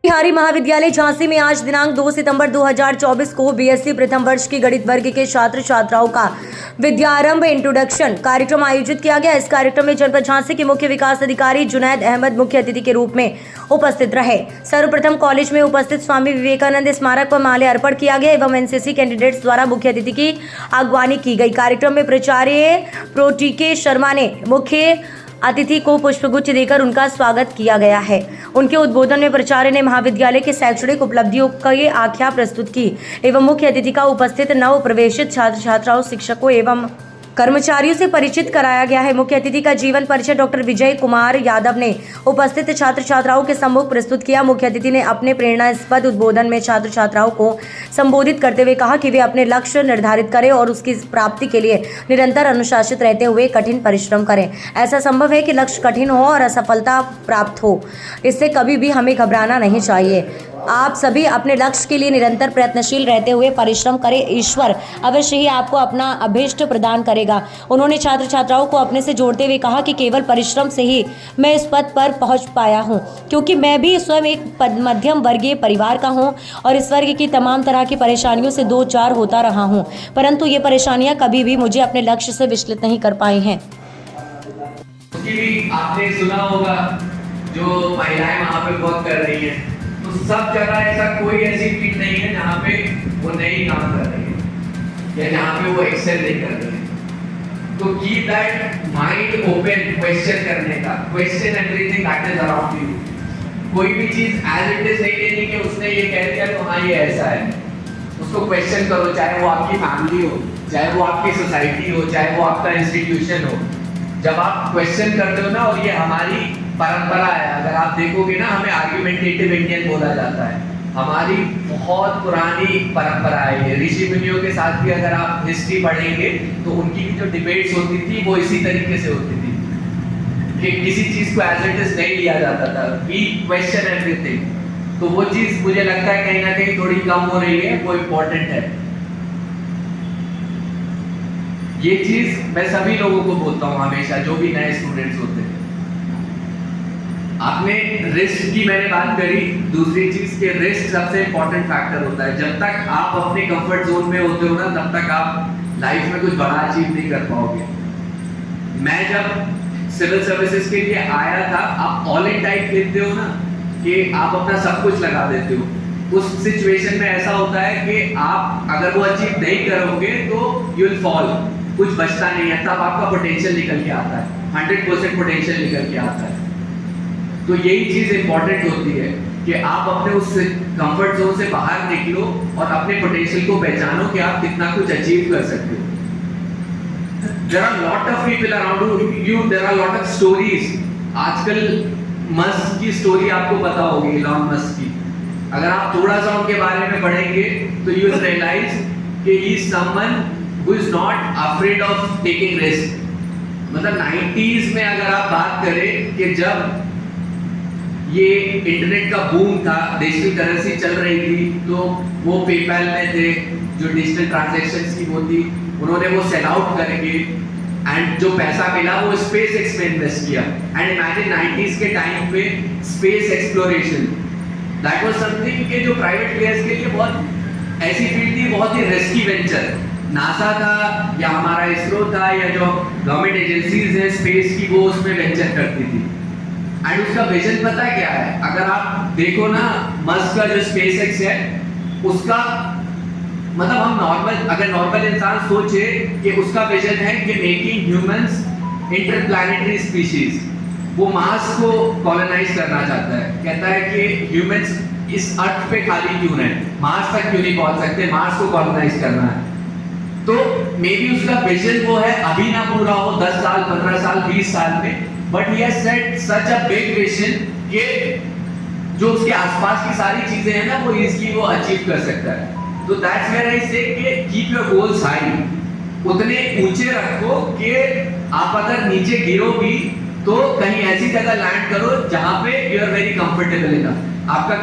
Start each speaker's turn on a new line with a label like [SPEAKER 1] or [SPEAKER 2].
[SPEAKER 1] बिहारी महाविद्यालय झांसी में आज दिनांक 2 सितंबर 2024 को बीएससी प्रथम वर्ष की गणित वर्ग के छात्र छात्राओं का विद्यारंभ इंट्रोडक्शन कार्यक्रम आयोजित किया गया। इस कार्यक्रम में जनपद झांसी के मुख्य विकास अधिकारी जुनैद अहमद मुख्य अतिथि के रूप में उपस्थित रहे। सर्वप्रथम कॉलेज में उपस्थित स्वामी विवेकानंद स्मारक पर माल्य अर्पण किया गया एवं एनसीसी कैंडिडेट्स द्वारा मुख्य अतिथि की अगवानी की गई। कार्यक्रम में प्राचार्य प्रोटीके शर्मा ने मुख्य अतिथि को पुष्पगुच्छ देकर उनका स्वागत किया गया है। उनके उद्बोधन में प्राचार्य ने महाविद्यालय के शैक्षणिक उपलब्धियों की आख्या प्रस्तुत की एवं मुख्य अतिथि का उपस्थित नव प्रवेशित छात्र छात्राओं, शिक्षकों एवं कर्मचारियों से परिचित कराया गया है। मुख्य अतिथि का जीवन परिचय डॉक्टर विजय कुमार यादव ने उपस्थित छात्र छात्राओं के सम्मुख प्रस्तुत किया। मुख्य अतिथि ने अपने प्रेरणास्पद उद्बोधन में छात्र छात्राओं को संबोधित करते हुए कहा कि वे अपने लक्ष्य निर्धारित करें और उसकी प्राप्ति के लिए निरंतर अनुशासित रहते हुए कठिन परिश्रम करें। ऐसा संभव है कि लक्ष्य कठिन हो और असफलता प्राप्त हो, इससे कभी भी हमें घबराना नहीं चाहिए। आप सभी अपने लक्ष्य के लिए निरंतर प्रयत्नशील रहते हुए परिश्रम करें, ईश्वर अवश्य ही आपको अपना अभीष्ट प्रदान करेगा। उन्होंने छात्र छात्राओं को अपने से जोड़ते हुए कहा कि केवल परिश्रम से ही मैं इस पद पर पहुंच पाया हूं, क्योंकि मैं भी स्वयं एक मध्यम वर्गीय परिवार का हूं और इस वर्ग की तमाम तरह की परेशानियों से दो चार होता रहा हूं, परंतु ये परेशानियां कभी भी मुझे अपने लक्ष्य से विचलित नहीं कर पाई हैं।
[SPEAKER 2] आपने सुना होगा जो महिलाएं वहां पे वर्क कर रही हैं, तो सब जगह ऐसा कोई ऐसी फील्ड नहीं है जहाँ पे वो नहीं काम कर रही है या जहाँ पे वो एक्सेल नहीं कर रही है। तो keep that mind open question करने का, question everything that is around you. कोई भी चीज एज इट इज नहीं लेनी कि उसने ये कह दिया तो हाँ ये ऐसा है। उसको क्वेश्चन करो, चाहे वो आपकी फैमिली हो, चाहे वो आपकी सोसाइटी हो, चाहे वो आपका इंस्टीट्यूशन हो। जब आप क्वेश्चन करते हो ना, और ये हमारी परंपरा है, अगर आप देखोगे ना, हमें आर्गुमेंटेटिव इंडियन बोला जाता है। हमारी बहुत पुरानी परंपरा है ये। ऋषि मुनियों के साथ भी अगर आप हिस्ट्री पढ़ेंगे तो उनकी भी जो डिबेट्स होती थी वो इसी तरीके से होती थी कि किसी चीज को एज इट इज नहीं लिया जाता था, वी क्वेश्चन एवरीथिंग। तो वो चीज मुझे लगता है कहीं ना कहीं थोड़ी कम हो रही है, वो इम्पोर्टेंट है। ये चीज मैं सभी लोगों को बोलता हूँ हमेशा, जो भी नए स्टूडेंट्स होते हैं। आपने रिस्क की मैंने बात करी, दूसरी चीज के रिस्क सबसे इंपॉर्टेंट फैक्टर होता है। जब तक आप अपने कंफर्ट जोन में होते हो ना, तब तक आप लाइफ में कुछ बड़ा अचीव नहीं कर पाओगे। मैं जब सिविल सर्विसेज के लिए आया था, आप ऑल इन टाइप खेलते हो ना कि आप अपना सब कुछ लगा देते हो। उस सिचुएशन में ऐसा होता है कि आप अगर वो अचीव नहीं करोगे तो यू विल फॉल, कुछ बचता नहीं है। तब आपका पोटेंशियल निकल के आता है, 100% पोटेंशियल निकल के आता है। तो यही चीज इंपॉर्टेंट होती है कि आप अपने उस कंफर्ट जोन से बाहर निकलो और अपने पोटेंशियल को पहचानो कि आप कितना कुछ अचीव कर सकते हो। There are lot of people around you, there are lot of stories. आजकल मस्क की स्टोरी आपको पता होगी, इलॉन मस्क की। अगर आप थोड़ा सा उनके बारे में पढ़ेंगे तो यू विल रियलाइज कि he is someone who is not afraid of taking risk। मतलब 90s में अगर आप बात करें कि जब ये इंटरनेट का बूम था, डिजिटल करेंसी चल रही थी, तो वो पेपैल में थे, जो डिजिटल ट्रांजैक्शंस की वो थी, उन्होंने वो सेल आउट करके एंड जो पैसा मिला वो स्पेस एक्स में इन्वेस्ट किया। एंड इमेजिन 90s के टाइम पे space exploration, that was something कि जो प्राइवेट प्लेयर्स के लिए बहुत ऐसी फील्ड थी, बहुत ही रिस्की वेंचर। नासा था या हमारा इसरो था या जो गवर्नमेंट एजेंसीज हैं स्पेस की, वो उसमें वेंचर करती थी। एंड उसका विजन पता है क्या है? अगर आप देखो ना, मस्क का जो स्पेस एक्स है उसका मतलब हम अगर नॉर्मल इंसान सोचे कि उसका विजन है कि मेकिंग ह्यूमंस इंटरप्लैनेटरी स्पीशीज। वो मार्स को कॉलोनाइज करना चाहता है, कहता है कि ह्यूमंस इस अर्थ पे खाली क्यों रहे, मार्स तक क्यों नहीं पहुंच सकते, मार्स को कॉलोनाइज करना है। तो मे बी उसका विजन वो है, अभी ना पूरा हो 10 साल 15 साल 20 साल में, but he has set such a big vision कि जो उसके आसपास की सारी चीजें हैं ना वो इजीली वो अचीव कर सकता है। तो दैट्स वेयर आई से कि कीप योर गोल्स हाई, उतने ऊंचे रखो कि आप अगर नीचे गिरो भी तो कहीं ऐसी जगह लैंड करो जहां पे you are very comfortable enough. आपका